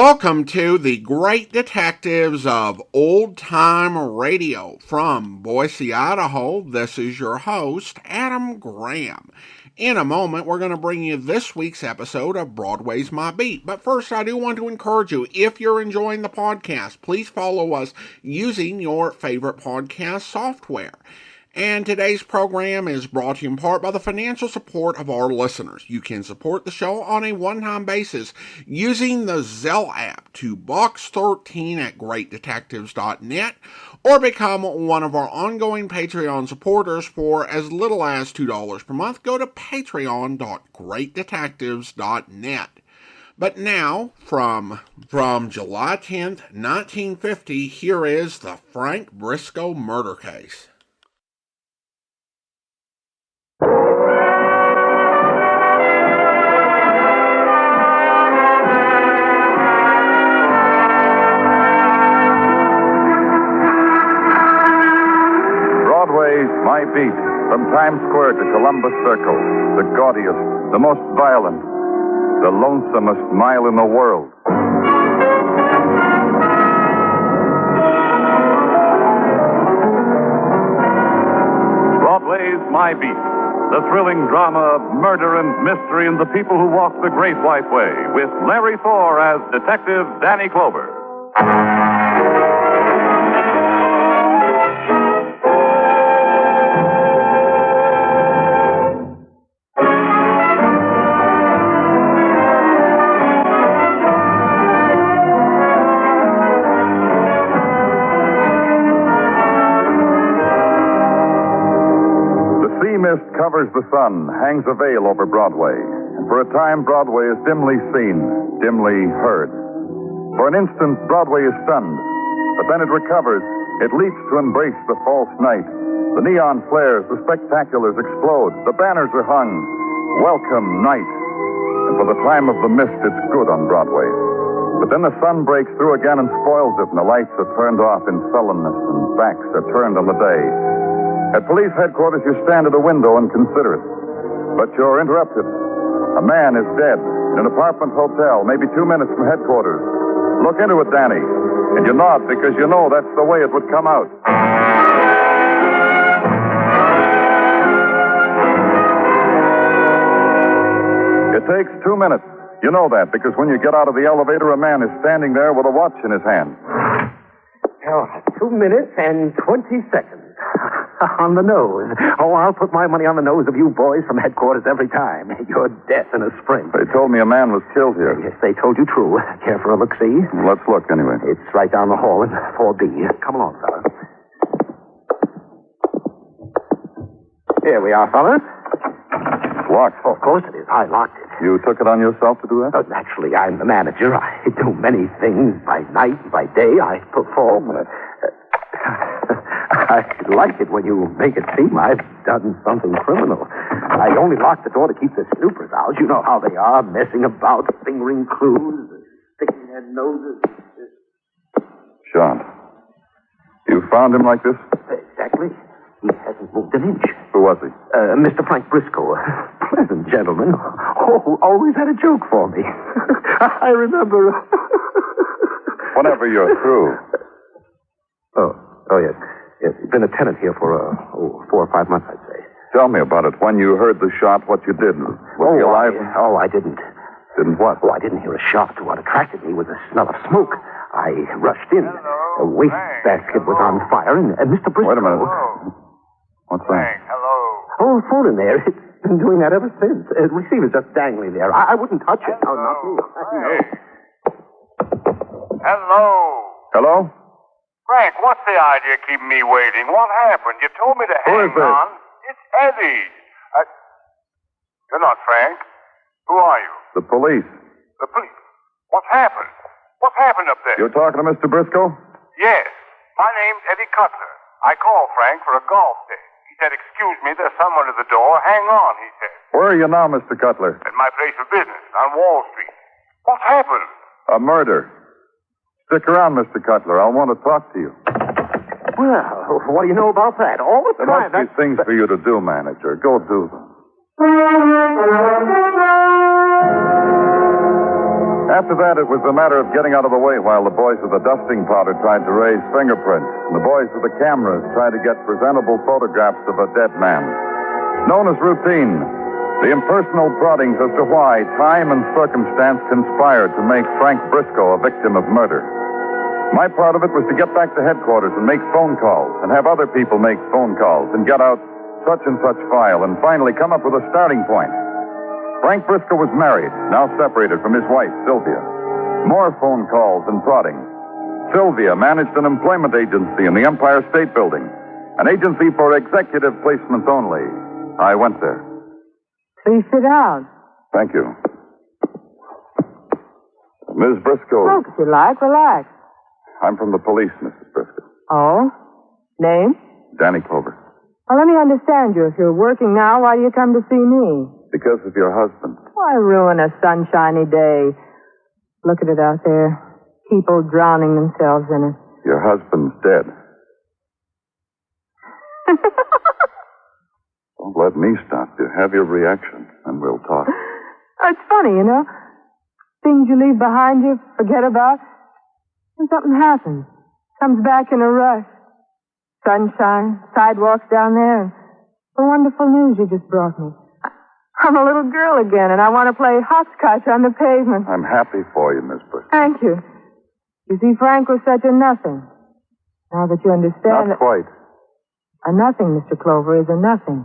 Welcome to the Great Detectives of Old Time Radio. From Boise, Idaho, this is your host, Adam Graham. In a moment, we're going to bring you this week's episode of Broadway's My Beat. But first, I do want to encourage you, if you're enjoying the podcast, please follow us using your favorite podcast software. And today's program is brought to you in part by the financial support of our listeners. You can support the show on a one-time basis using the Zelle app to box13 at greatdetectives.net or become one of our ongoing Patreon supporters for as little as $2 per month. Go to patreon.greatdetectives.net. But now, from July 10th, 1950, here is the Frank Briscoe murder case. Broadway's My Beat, from Times Square to Columbus Circle, the gaudiest, the most violent, the lonesomest mile in the world. Broadway's My Beat, the thrilling drama of murder and mystery and the people who walk the Great White Way, with Larry Thor as Detective Danny Clover. Mist covers the sun, hangs a veil over Broadway. And for a time, Broadway is dimly seen, dimly heard. For an instant, Broadway is stunned. But then it recovers. It leaps to embrace the false night. The neon flares, the spectaculars explode. The banners are hung. Welcome, night. And for the time of the mist, it's good on Broadway. But then the sun breaks through again and spoils it, and the lights are turned off in sullenness, and backs are turned on the day. At police headquarters, you stand at a window and consider it. But you're interrupted. A man is dead in an apartment hotel, maybe 2 minutes from headquarters. Look into it, Danny. And you nod because you know that's the way it would come out. It takes 2 minutes. You know that because when you get out of the elevator, a man is standing there with a watch in his hand. Oh, 2 minutes and 20 seconds. On the nose. Oh, I'll put my money on the nose of you boys from headquarters every time. Your death in a sprint. They told me a man was killed here. Yes, they told you true. Care for a look-see? Well, let's look, anyway. It's right down the hall in 4B. Come along, fella. Here we are, fella. Locked. Oh, of course it is. I locked it. You took it on yourself to do that? Oh, naturally, I'm the manager. I do many things by night, by day. I perform. I like it when you make it seem I've done something criminal. I only lock the door to keep the snoopers out. You know how they are, messing about, fingering clues, sticking their noses. John, you found him like this? Exactly. He hasn't moved an inch. Who was he? Mr. Frank Briscoe. Pleasant gentleman. Oh, always had a joke for me. I remember. Whenever you're through. Oh, yes. Yes, he's been a tenant here for 4 or 5 months, I'd say. Tell me about it. When you heard the shot, what you did. Was he alive? I didn't. Didn't what? Oh, I didn't hear a shot. What attracted me was the smell of smoke. I rushed in. Hello. A wastebasket was on fire, and Mr. Briscoe... Wait a minute. Hello. What's that? Frank, hello. Oh, phone in there. It's been doing that ever since. Receiver's just dangling there. I wouldn't touch it. No, not me. No. Hello. Hello? Frank, what's the idea of keeping me waiting? What happened? You told me to Who hang is this? on. It's Eddie. You're not Frank. Who are you? The police. The police. What's happened? What's happened up there? You're talking to Mr. Briscoe? Yes. My name's Eddie Cutler. I called Frank for a golf day. He said, excuse me, there's someone at the door. Hang on, he said. Where are you now, Mr. Cutler? At my place of business on Wall Street. What's happened? A murder. Stick around, Mr. Cutler. I'll want to talk to you. Well, what do you know about that? All the There time. must be things for you to do, manager. Go do them. After that, it was a matter of getting out of the way while the boys with the dusting powder tried to raise fingerprints, and the boys with the cameras tried to get presentable photographs of a dead man. Known as routine, the impersonal proddings as to why time and circumstance conspired to make Frank Briscoe a victim of murder. My part of it was to get back to headquarters and make phone calls, and have other people make phone calls, and get out such and such file, and finally come up with a starting point. Frank Briscoe was married, now separated from his wife, Sylvia. More phone calls and prodding. Sylvia managed an employment agency in the Empire State Building, an agency for executive placements only. I went there. Please sit down. Thank you. Ms. Briscoe. Smoke if you like. Relax. I'm from the police, Mrs. Briscoe. Oh? Name? Danny Clover. Well, let me understand you. If you're working now, why do you come to see me? Because of your husband. Why ruin a sunshiny day? Look at it out there. People drowning themselves in it. Your husband's dead. Don't let me stop you. Have your reaction, and we'll talk. It's funny, you know. Things you leave behind you, forget about. And something happens. Comes back in a rush. Sunshine, sidewalks down there, and the wonderful news you just brought me. I'm a little girl again, and I want to play hopscotch on the pavement. I'm happy for you, Miss Briscoe. Thank you. You see, Frank was such a nothing. Now that you understand Not quite. A nothing, Mr. Clover, is a nothing.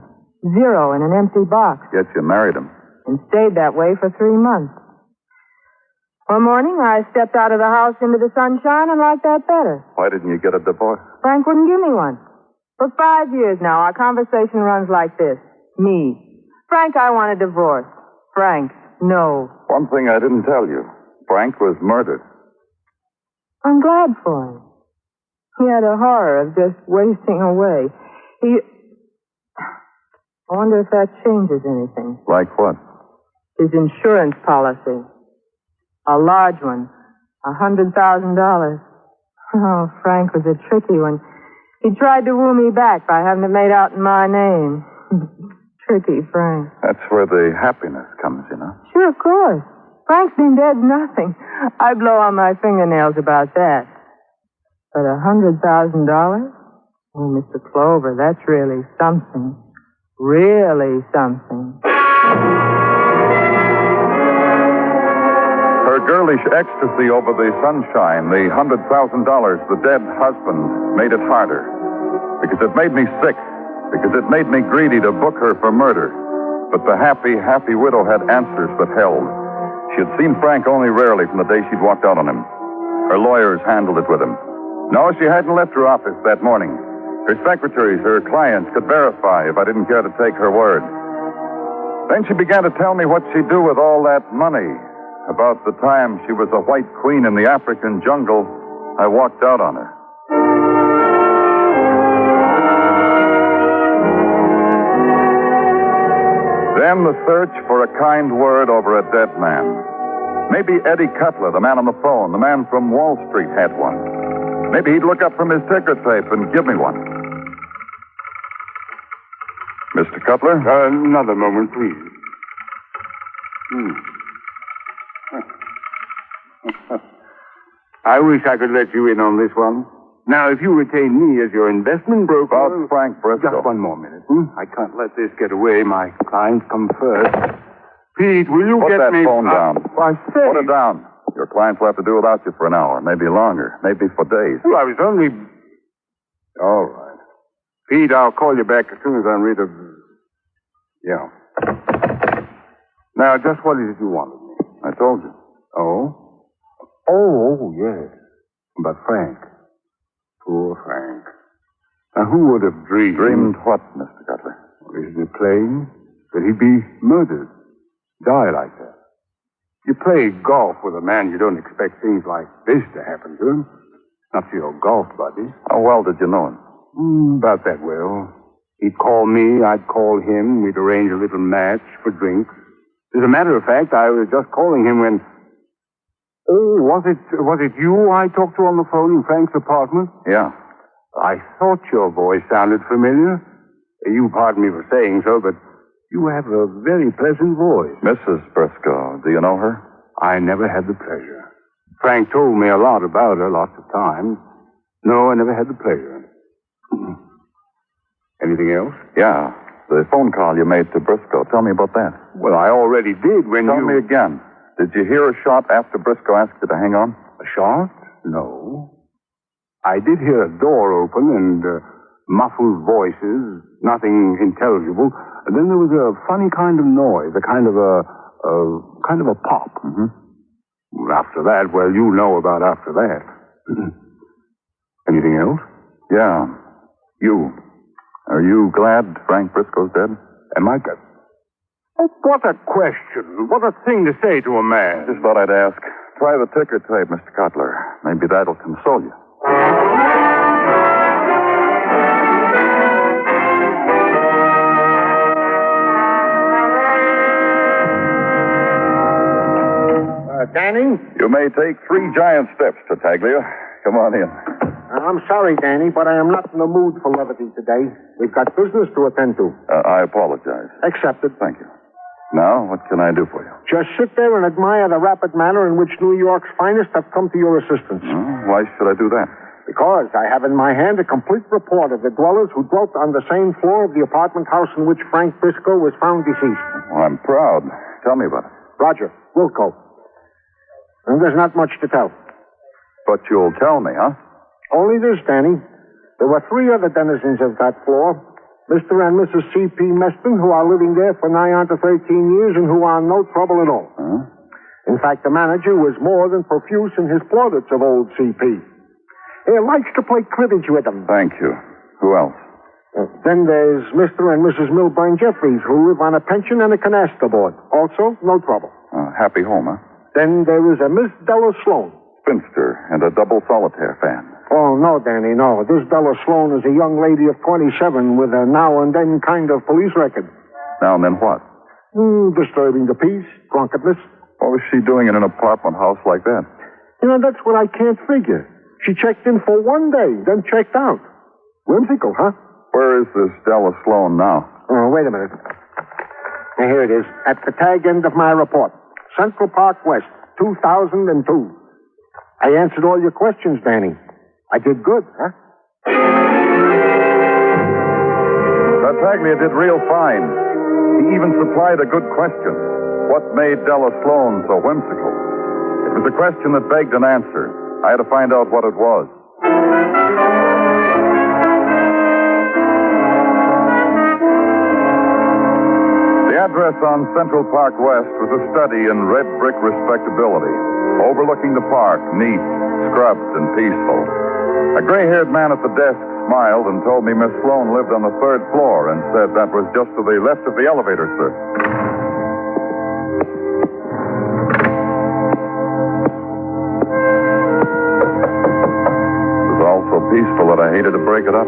Zero in an empty box. Yet you married him. And stayed that way for 3 months. One morning, I stepped out of the house into the sunshine and liked that better. Why didn't you get a divorce? Frank wouldn't give me one. For 5 years now, our conversation runs like this. Me. Frank, I want a divorce. Frank, no. One thing I didn't tell you. Frank was murdered. I'm glad for him. He had a horror of just wasting away. I wonder if that changes anything. Like what? His insurance policy. A large one. $100,000. Oh, Frank was a tricky one. He tried to woo me back by having it made out in my name. Tricky Frank. That's where the happiness comes, you know. Sure, of course. Frank's been dead nothing. I blow on my fingernails about that. But $100,000? Oh, Mr. Clover, that's really something. Really something. Her girlish ecstasy over the sunshine, the $100,000, the dead husband, made it harder. Because it made me sick. Because it made me greedy to book her for murder. But the happy, happy widow had answers that held. She had seen Frank only rarely from the day she'd walked out on him. Her lawyers handled it with him. No, she hadn't left her office that morning. Her secretaries, her clients could verify if I didn't care to take her word. Then she began to tell me what she'd do with all that money. About the time she was a white queen in the African jungle, I walked out on her. Then the search for a kind word over a dead man. Maybe Eddie Cutler, the man on the phone, the man from Wall Street, had one. Maybe he'd look up from his ticker tape and give me one. Mr. Cutler? Another moment, please. I wish I could let you in on this one. Now, if you retain me as your investment broker... About Frank Briscoe. Just one more minute. I can't let this get away. My clients come first. Pete, will you Put get that me... phone down. I say... Put it down. Your clients will have to do without you for an hour, maybe longer, maybe for days. Well, I was only... All right. Pete, I'll call you back as soon as I'm rid of... Yeah. Now, just what is it you want of me? I told you. Oh? Oh, yes. But Frank. Poor Frank. Now, who would have dreamed... Dreamed what, Mr. Cutler? Isn't it plain that he'd be murdered? Die like that. You play golf with a man, you don't expect things like this to happen to him. Not to your golf buddy. How well did you know him? About that well. He'd call me, I'd call him. We'd arrange a little match for drinks. As a matter of fact, I was just calling him when... Oh, was it you I talked to on the phone in Frank's apartment? Yeah. I thought your voice sounded familiar. You pardon me for saying so, but you have a very pleasant voice. Mrs. Briscoe, do you know her? I never had the pleasure. Frank told me a lot about her, lots of times. No, I never had the pleasure. Anything else? Yeah, the phone call you made to Briscoe. Tell me about that. Well, I already did when Tell me again. Did you hear a shot after Briscoe asked you to hang on? A shot? No. I did hear a door open and muffled voices, nothing intelligible. And then there was a funny kind of noise, a kind of a pop. Mm-hmm. After that, well, you know about after that. Anything else? Yeah. You. Are you glad Frank Briscoe's dead? Am I glad? Oh, what a question. What a thing to say to a man. Just thought I'd ask. Try the ticker tape, Mr. Cutler. Maybe that'll console you. Danny? You may take 3 giant steps, Tartaglia. Come on in. I'm sorry, Danny, but I am not in the mood for levity today. We've got business to attend to. I apologize. Accepted. Thank you. Now, what can I do for you? Just sit there and admire the rapid manner in which New York's finest have come to your assistance. Why should I do that? Because I have in my hand a complete report of the dwellers who dwelt on the same floor of the apartment house in which Frank Briscoe was found deceased. Well, I'm proud. Tell me about it. Roger. Wilco. And there's not much to tell. But you'll tell me, huh? Only this, Danny. There were 3 other denizens of that floor. Mr. and Mrs. C.P. Meston, who are living there for nigh on to 13 years and who are no trouble at all. Huh? In fact, the manager was more than profuse in his plaudits of old C.P. He likes to play cribbage with them. Thank you. Who else? Then there's Mr. and Mrs. Milburn Jeffries, who live on a pension and a canasta board. Also, no trouble. Happy home, huh? Then there is a Miss Della Sloan. Spinster and a double solitaire fan. Oh, no, Danny, no. This Della Sloan is a young lady of 27 with a now-and-then kind of police record. Now and then what? Disturbing the peace, drunkenness. What was she doing in an apartment house like that? You know, that's what I can't figure. She checked in for 1 day, then checked out. Whimsical, huh? Where is this Della Sloan now? Oh, wait a minute. Here it is, at the tag end of my report. Central Park West, 2002. I answered all your questions, Danny. I did good, huh? Tartaglia did real fine. He even supplied a good question. What made Della Sloan so whimsical? It was a question that begged an answer. I had to find out what it was. The address on Central Park West was a study in red brick respectability, overlooking the park, neat, scrubbed, and peaceful. A gray-haired man at the desk smiled and told me Miss Sloan lived on the 3rd floor and said that was just to the left of the elevator, sir. It was all so peaceful that I hated to break it up.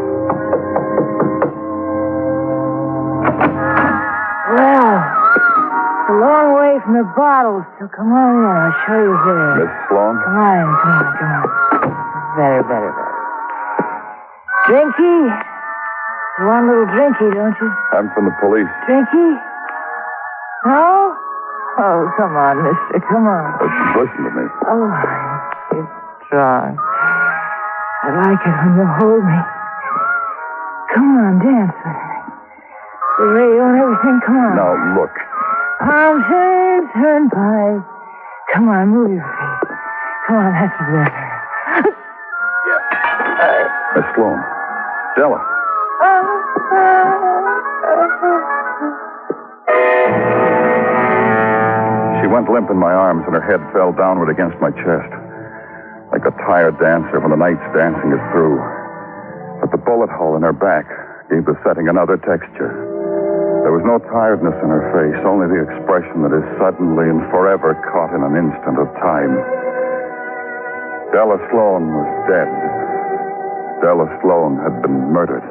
Well, it's a long way from the bottles, so come on in. I'll show you here. Miss Sloan? Come on. Very. Drinky? You want a little drinky, don't you? I'm from the police. Drinky? No? Oh, come on, mister. Come on. Listen to me. Oh, you're strong. I like it when you hold me. Come on, dance with me. The radio and everything, come on. Now, look. Armchair, turnpike. Come on, move your feet. Come on, that's better. Miss Sloan. Della. She went limp in my arms and her head fell downward against my chest. Like a tired dancer when the night's dancing is through. But the bullet hole in her back gave the setting another texture. There was no tiredness in her face, only the expression that is suddenly and forever caught in an instant of time. Della Sloan was dead. Della Sloan had been murdered.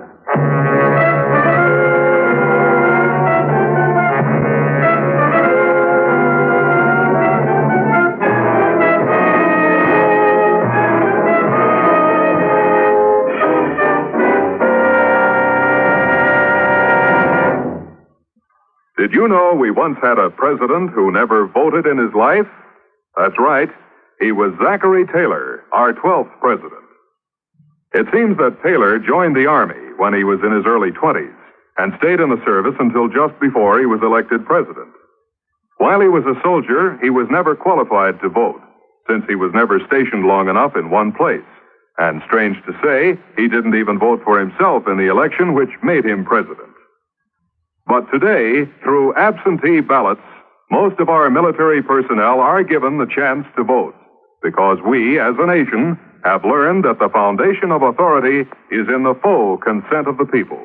Did you know we once had a president who never voted in his life? That's right. He was Zachary Taylor, our 12th president. It seems that Taylor joined the Army when he was in his early 20s and stayed in the service until just before he was elected president. While he was a soldier, he was never qualified to vote, since he was never stationed long enough in one place. And strange to say, he didn't even vote for himself in the election which made him president. But today, through absentee ballots, most of our military personnel are given the chance to vote, because we, as a nation, have learned that the foundation of authority is in the full consent of the people.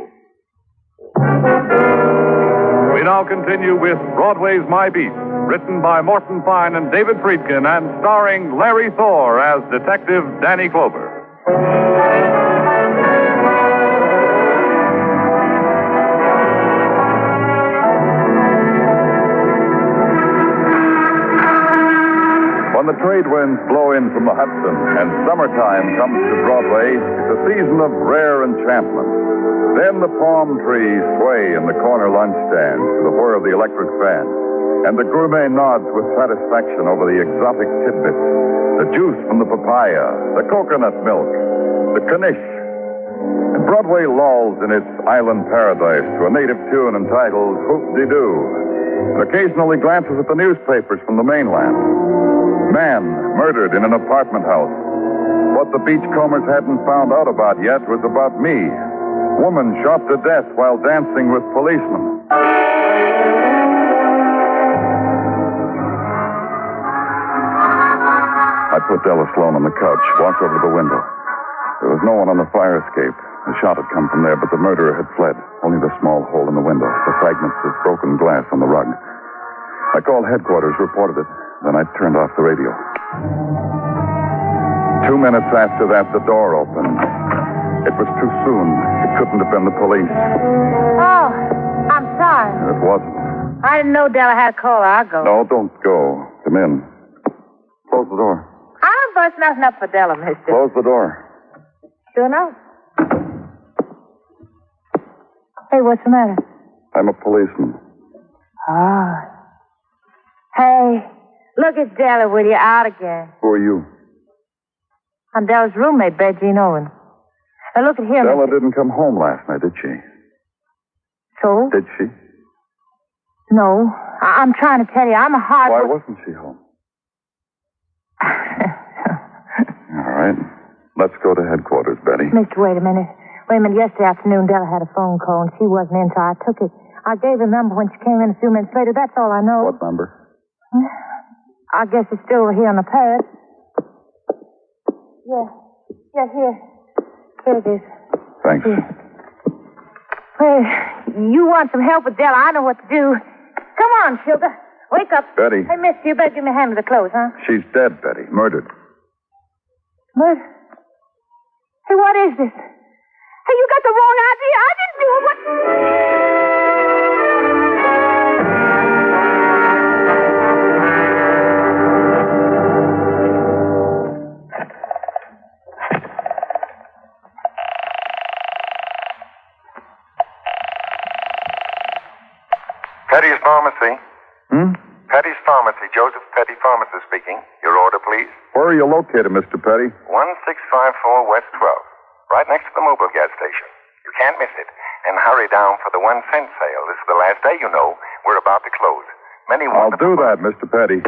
We now continue with Broadway's My Beat, written by Morton Fine and David Friedkin, and starring Larry Thor as Detective Danny Clover. When the trade winds blow in from the Hudson and summertime comes to Broadway, it's a season of rare enchantment. Then the palm trees sway in the corner lunch stand to the whir of the electric fan, and the gourmet nods with satisfaction over the exotic tidbits, the juice from the papaya, the coconut milk, the knish. And Broadway lolls in its island paradise to a native tune entitled Hoop-de-Doo, and occasionally glances at the newspapers from the mainland. Man murdered in an apartment house. What the beachcombers hadn't found out about yet was about me. Woman shot to death while dancing with policemen. I put Della Sloan on the couch, walked over to the window. There was no one on the fire escape. The shot had come from there, but the murderer had fled. Only the small hole in the window, the fragments of broken glass on the rug. I called headquarters, reported it. Then I turned off the radio. 2 minutes after that, the door opened. It was too soon. It couldn't have been the police. Oh, I'm sorry. It wasn't. I didn't know Della had a caller. I'll go. No, don't go. Come in. Close the door. I'll bust nothing up for Della, mister. Close the door. Sure enough. Hey, what's the matter? I'm a policeman. Oh. Hey, look at Della with you out again. Who are you? I'm Della's roommate, Gino. Now look at here, Della mister. didn't come home last night, did she? So? Did she? No. I'm trying to tell you, I'm a hard... Why wasn't she home? All right. Let's go to headquarters, Betty. Mister, wait a minute. Yesterday afternoon, Della had a phone call, and she wasn't in, so I took it. I gave her the number when she came in a few minutes later. That's all I know. What number? I guess it's still here on the pad. Yeah, here. Here it is. Thanks. Here. Well, you want some help with Della? I know what to do. Come on, sugar. Wake up. Betty. Hey, mister, you better give me a hand with the clothes, huh? She's dead, Betty. Murdered. Murder? Hey, what is this? Hey, you got the wrong idea. I didn't do it. What? Petty's Pharmacy. Petty's Pharmacy. Joseph Petty, pharmacist speaking. Your order, please. Where are you located, Mr. Petty? 1654 West 12th. Right next to the mobile gas station. You can't miss it. And hurry down for the 1 cent sale. This is the last day, you know. We're about to close. Many I'll wonderful... do that, Mr. Petty.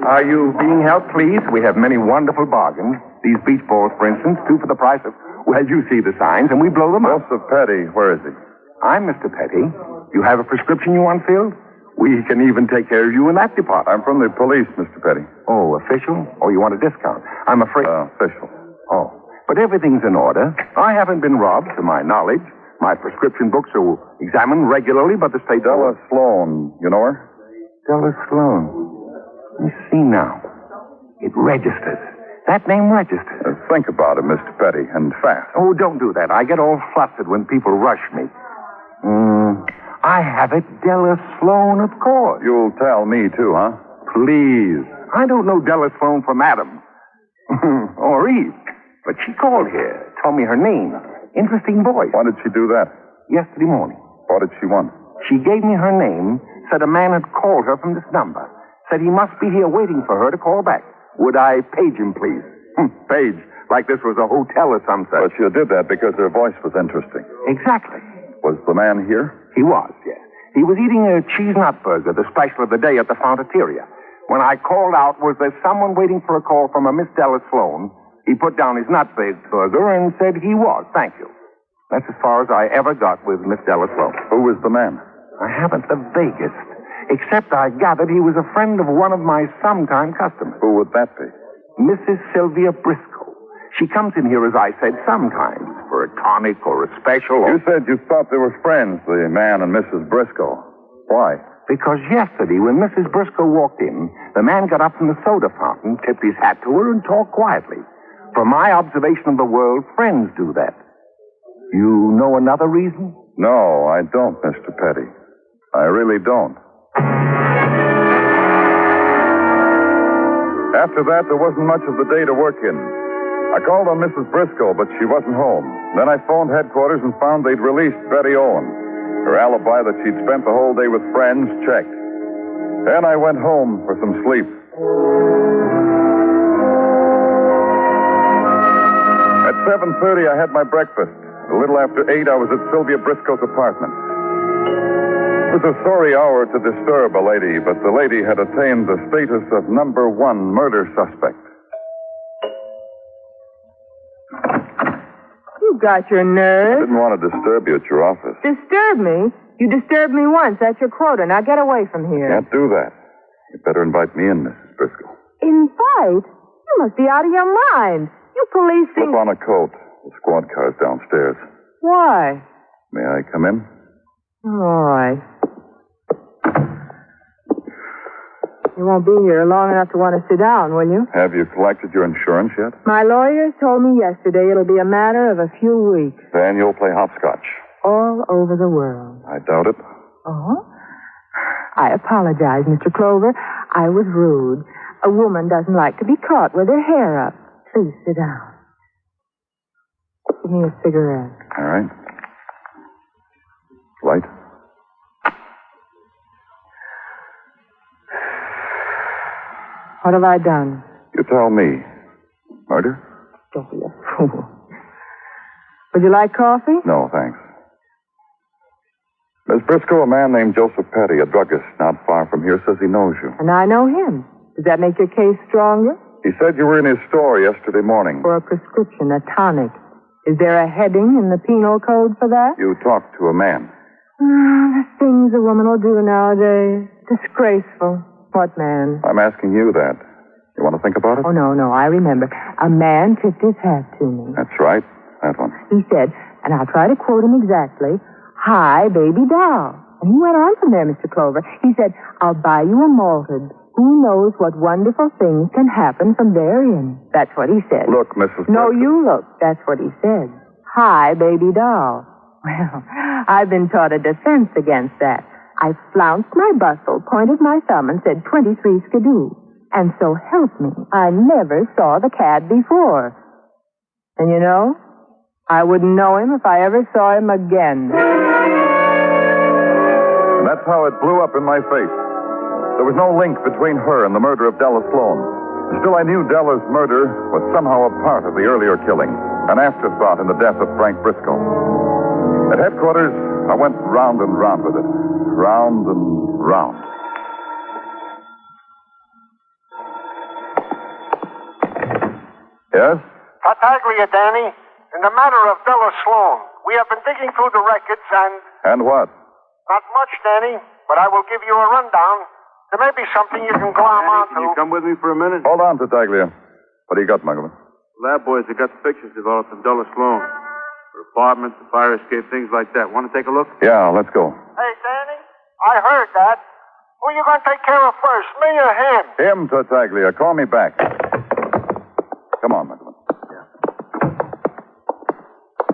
Are you being helped, please? We have many wonderful bargains. These beach balls, for instance, 2 for the price of... Well, you see the signs, and we blow them up. Joseph Petty, where is he? I'm Mr. Petty. You have a prescription you want filled? We can even take care of you in that department. I'm from the police, Mr. Petty. Oh, official? Oh, you want a discount? I'm afraid... Official. Oh, but everything's in order. I haven't been robbed, to my knowledge. My prescription books are examined regularly, but the state... Della Sloan, you know her? Della Sloan. You see now. It registers. That name registers. Think about it, Mr. Petty, and fast. Oh, don't do that. I get all flustered when people rush me. I have it, Della Sloan, of course. You'll tell me, too, huh? Please. I don't know Della Sloan from Adam. Or Eve. But she called here, told me her name. Interesting voice. Why did she do that? Yesterday morning. What did she want? She gave me her name, said a man had called her from this number. Said he must be here waiting for her to call back. Would I page him, please? Page? Like this was a hotel or some such. But she did that because her voice was interesting. Exactly. Was the man here? He was, yes. He was eating a cheese nut burger, the special of the day at the Fontateria. When I called out, was there someone waiting for a call from a Miss Della Sloan? He put down his nut-baked burger and said he was. Thank you. That's as far as I ever got with Miss Della Sloan. Who was the man? I haven't the vaguest. Except I gathered he was a friend of one of my sometime customers. Who would that be? Mrs. Sylvia Briscoe. She comes in here, as I said, sometimes for a tonic or a special. You said you thought they were friends, the man and Mrs. Briscoe. Why? Because yesterday, when Mrs. Briscoe walked in, the man got up from the soda fountain, tipped his hat to her, and talked quietly. From my observation of the world, friends do that. You know another reason? No, I don't, Mr. Petty. I really don't. After that, there wasn't much of the day to work in. I called on Mrs. Briscoe, but she wasn't home. Then I phoned headquarters and found they'd released Betty Owen. Her alibi that she'd spent the whole day with friends checked. Then I went home for some sleep. At 7:30, I had my breakfast. A little after 8, I was at Sylvia Briscoe's apartment. It was a sorry hour to disturb a lady, but the lady had attained the status of number 1 murder suspect. You got your I nerve. didn't want to disturb you at your office. Disturb me? You disturbed me once. That's your quota. Now get away from here. Can't do that. You better invite me in, Mrs. Briscoe. Invite? You must be out of your mind. You police Slip think... on a coat. The squad car's downstairs. Why? May I come in? All right. You won't be here long enough to want to sit down, will you? Have you collected your insurance yet? My lawyers told me yesterday it'll be a matter of a few weeks. Then you'll play hopscotch. All over the world. I doubt it. Oh? I apologize, Mr. Clover. I was rude. A woman doesn't like to be caught with her hair up. Please sit down. Give me a cigarette. All right. Light? What have I done? You tell me. Murder? Don't be a fool. Would you like coffee? No, thanks. Miss Briscoe, a man named Joseph Petty, a druggist not far from here, says he knows you. And I know him. Does that make your case stronger? He said you were in his store yesterday morning. For a prescription, a tonic. Is there a heading in the penal code for that? You talked to a man. The things a woman will do nowadays. Disgraceful. What man? I'm asking you that. You want to think about it? Oh, no, I remember. A man tipped his hat to me. That's right. That one. He said, and I'll try to quote him exactly, "Hi, baby doll." And he went on from there, Mr. Clover. He said, "I'll buy you a malted. Who knows what wonderful things can happen from therein." That's what he said. Look, Mrs. No, Briscoe. you look. That's what he said. "Hi, baby doll." Well, I've been taught a defense against that. I flounced my bustle, pointed my thumb, and said 23 skidoo. And so help me, I never saw the cad before. And you know, I wouldn't know him if I ever saw him again. And that's how it blew up in my face. There was no link between her and the murder of Della Sloan. Still, I knew Della's murder was somehow a part of the earlier killing, an afterthought in the death of Frank Briscoe. At headquarters, I went round and round with it. Round and round. Yes? Tartaglia, Danny. In the matter of Della Sloan, we have been digging through the records and... And what? Not much, Danny, but I will give you a rundown. There may be something you can glom onto. Can you come with me for a minute? Hold on, Tartaglia. What do you got, Muggavan? Lab boys have got the pictures developed of Della Sloan. Her apartment, the fire escape, things like that. Want to take a look? Yeah, let's go. Hey, Danny, I heard that. Who you going to take care of first, me or him? Him, Tartaglia. Call me back. Come on, Muggavan.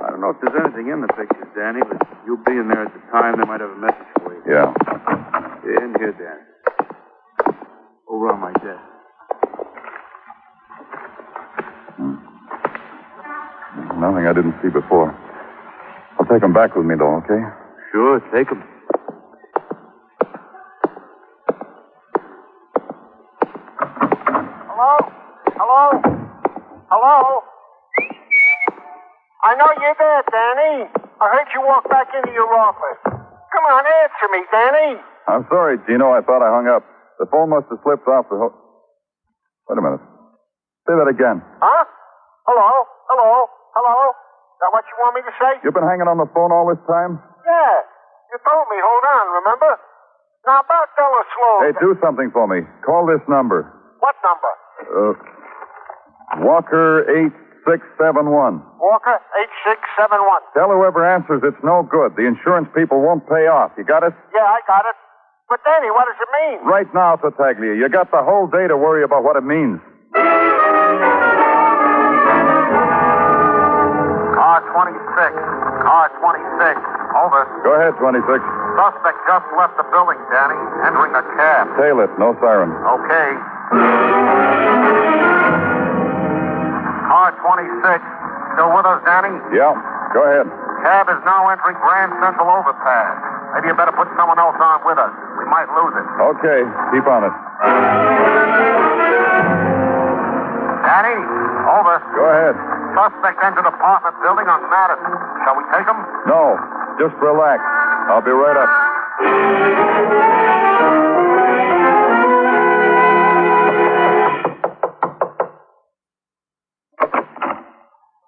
I don't know if there's anything in the pictures, Danny, but you being there at the time, they might have a message for you. Yeah. In here, Danny. Over on my desk. Take 'em back with me, though, okay? Sure, take 'em. Hello? Hello? Hello? I know you're there, Danny. I heard you walk back into your office. Come on, answer me, Danny. I'm sorry, Gino. I thought I hung up. The phone must have slipped off the hook. Wait a minute. Say that again. Huh? Hello? Hello? Hello? Is that what you want me to say? You've been hanging on the phone all this time? Yeah. You told me, hold on, remember? Now, about Della Sloan. Hey, do something for me. Call this number. What number? Walker 8671. Walker 8671. Tell whoever answers it's no good. The insurance people won't pay off. You got it? Yeah, I got it. But, Danny, what does it mean? Right now, Tartaglia. You got the whole day to worry about what it means. Car 26. Car 26. Over. Go ahead, 26. Suspect just left the building, Danny. Entering a cab. Tail it. No siren. Okay. Car 26. Still with us, Danny? Yeah. Go ahead. Cab is now entering Grand Central Overpass. Maybe you better put someone else on with us. We might lose it. Okay. Keep on it. Danny? Over. Go ahead. Suspect entered apartment building on Madison. Shall we take him? No. Just relax. I'll be right up.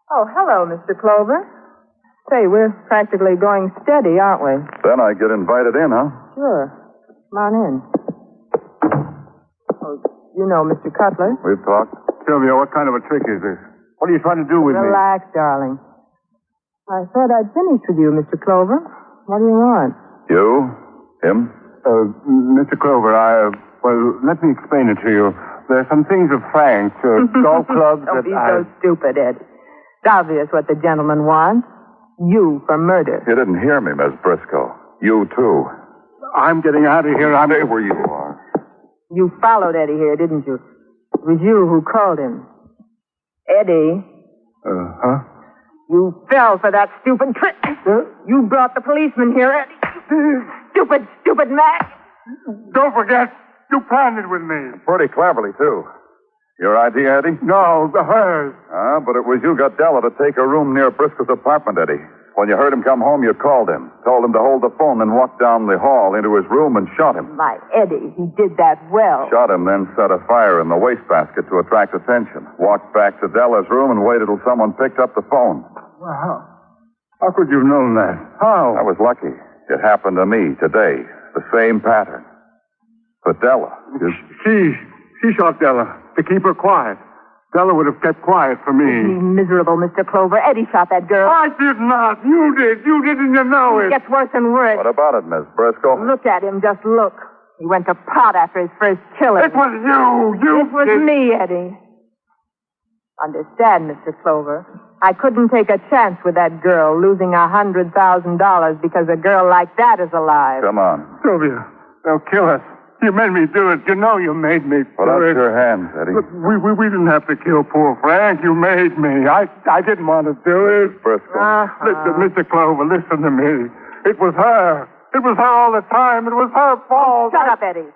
Oh, hello, Mr. Clover. Say, we're practically going steady, aren't we? Then I get invited in, huh? Sure. Come on in. Oh, you know Mr. Cutler. We've talked. Sylvia, what kind of a trick is this? What are you trying to do with me? Relax, darling. I thought I'd finished with you, Mr. Clover. What do you want? You? Him? Mr. Clover, well, let me explain it to you. There's some things of Frank's, golf clubs Don't be so stupid, Ed. It's obvious what the gentleman wants. You for murder. You didn't hear me, Miss Briscoe. You, too. I'm getting out of here. Stay where you are. You followed Eddie here, didn't you? It was you who called him. Eddie. Huh? You fell for that stupid trick. You brought the policeman here, Eddie. Stupid Mac. Don't forget, you planned it with me. Pretty cleverly, too. Your idea, Eddie? No, hers. But it was you got Della to take a room near Briscoe's apartment, Eddie. When you heard him come home, you called him. Told him to hold the phone, then walked down the hall into his room and shot him. My Eddie, he did that well. Shot him, then set a fire in the wastebasket to attract attention. Walked back to Della's room and waited till someone picked up the phone. Well, how could you have known that? How? I was lucky. It happened to me today. The same pattern. But Della... She shot Della to keep her quiet. Della would have kept quiet for me. You miserable Mr. Clover. Eddie shot that girl. I did not. You did. You didn't you know it. It gets worse and worse. What about it, Miss Briscoe? Look at him. Just look. He went to pot after his first killing. It was you. It was me, Eddie. Understand, Mr. Clover. I couldn't take a chance with that girl losing $100,000 because a girl like that is alive. Come on. Sylvia, they'll kill us. You made me do it. You know you made me Put out your hands, Eddie. Look, we didn't have to kill poor Frank. You made me. I didn't want to do it. Briscoe. Listen, Mr. Clover, listen to me. It was her. It was her all the time. It was her fault. Shut up, Eddie.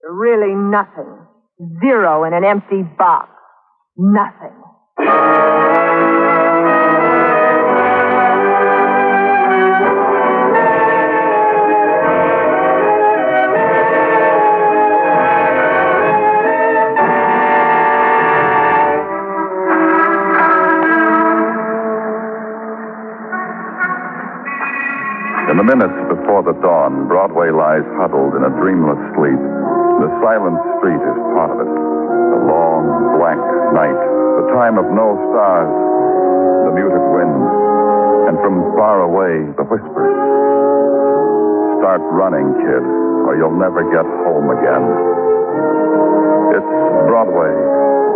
You're really nothing. Zero in an empty box. Nothing. In the minutes before the dawn, Broadway lies huddled in a dreamless sleep. The silent street is part of it. The long, blank night. The time of no stars. The muted wind. And from far away, the whispers. Start running, kid, or you'll never get home again. It's Broadway,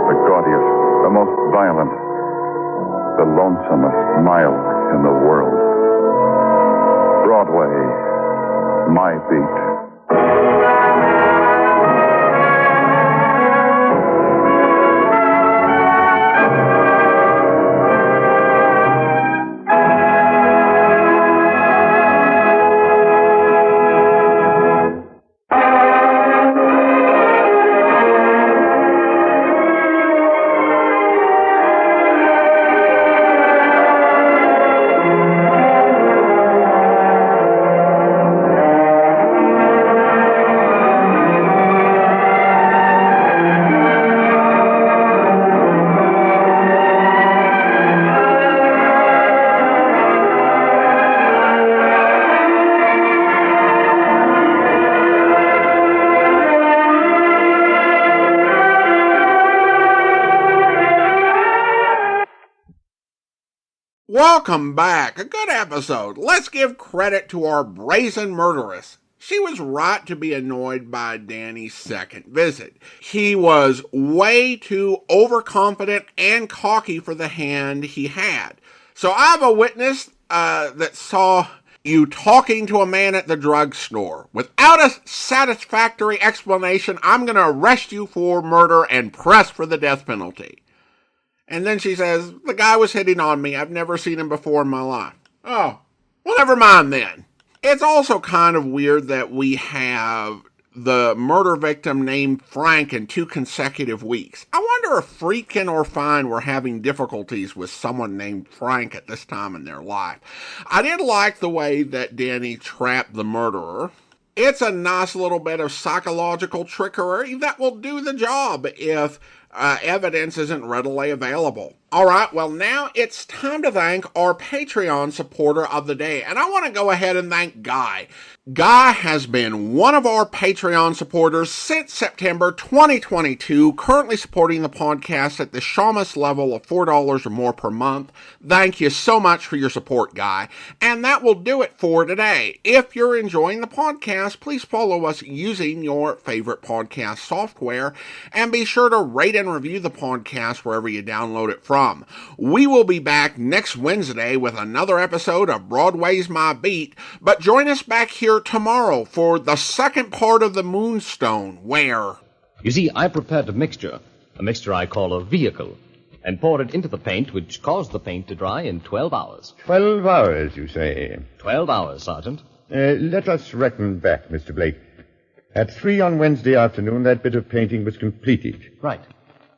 the gaudiest, the most violent, the lonesomest mile in the world. Broadway, my beat. Welcome back. A good episode. Let's give credit to our brazen murderess. She was right to be annoyed by Danny's second visit. He was way too overconfident and cocky for the hand he had. So I have a witness that saw you talking to a man at the drugstore. Without a satisfactory explanation, I'm going to arrest you for murder and press for the death penalty. And then she says, the guy was hitting on me. I've never seen him before in my life. Oh, well, never mind then. It's also kind of weird that we have the murder victim named Frank in 2 consecutive weeks. I wonder if Friedkin or Fine were having difficulties with someone named Frank at this time in their life. I did like the way that Danny trapped the murderer. It's a nice little bit of psychological trickery that will do the job if evidence isn't readily available. All right, well, now it's time to thank our Patreon supporter of the day, and I want to go ahead and thank Guy. Guy has been one of our Patreon supporters since September 2022, currently supporting the podcast at the Shamus level of $4 or more per month. Thank you so much for your support, Guy. And that will do it for today. If you're enjoying the podcast, please follow us using your favorite podcast software, and be sure to rate and review the podcast wherever you download it from. We will be back next Wednesday with another episode of Broadway's My Beat, but join us back here tomorrow for the second part of the Moonstone, where... You see, I prepared a mixture I call a vehicle, and poured it into the paint, which caused the paint to dry in 12 hours. 12 hours, you say? 12 hours, Sergeant. Let us reckon back, Mr. Blake. At 3 on Wednesday afternoon, that bit of painting was completed. Right.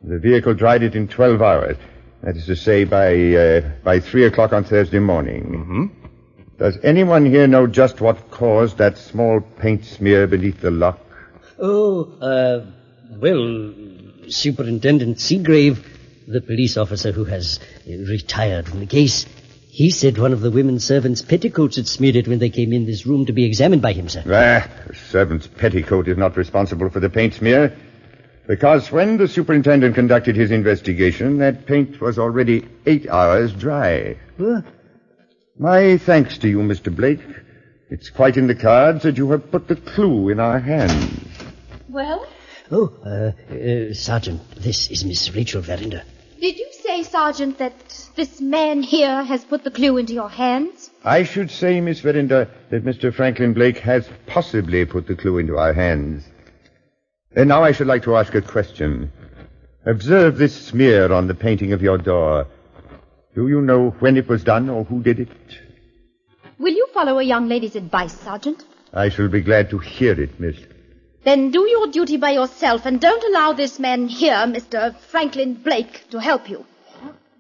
The vehicle dried it in 12 hours. That is to say, by 3 o'clock on Thursday morning. Mm-hmm. Does anyone here know just what caused that small paint smear beneath the lock? Well, Superintendent Seagrave, the police officer who has retired from the case, he said one of the women servants' petticoats had smeared it when they came in this room to be examined by him, sir. The servant's petticoat is not responsible for the paint smear, because when the superintendent conducted his investigation, that paint was already 8 hours dry. My thanks to you, Mr. Blake. It's quite in the cards that you have put the clue in our hands. Well? Sergeant, this is Miss Rachel Verinder. Did you say, Sergeant, that this man here has put the clue into your hands? I should say, Miss Verinder, that Mr. Franklin Blake has possibly put the clue into our hands. And now I should like to ask a question. Observe this smear on the painting of your door. Do you know when it was done or who did it? Will you follow a young lady's advice, Sergeant? I shall be glad to hear it, miss. Then do your duty by yourself and don't allow this man here, Mr. Franklin Blake, to help you.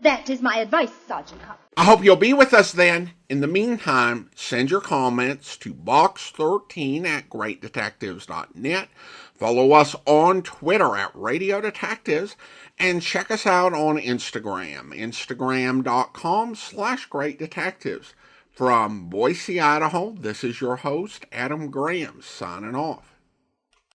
That is my advice, Sergeant. I hope you'll be with us then. In the meantime, send your comments to box13@greatdetectives.net. Follow us on Twitter at Radio Detectives, and check us out on Instagram, instagram.com/greatdetectives. From Boise, Idaho, this is your host, Adam Graham, signing off.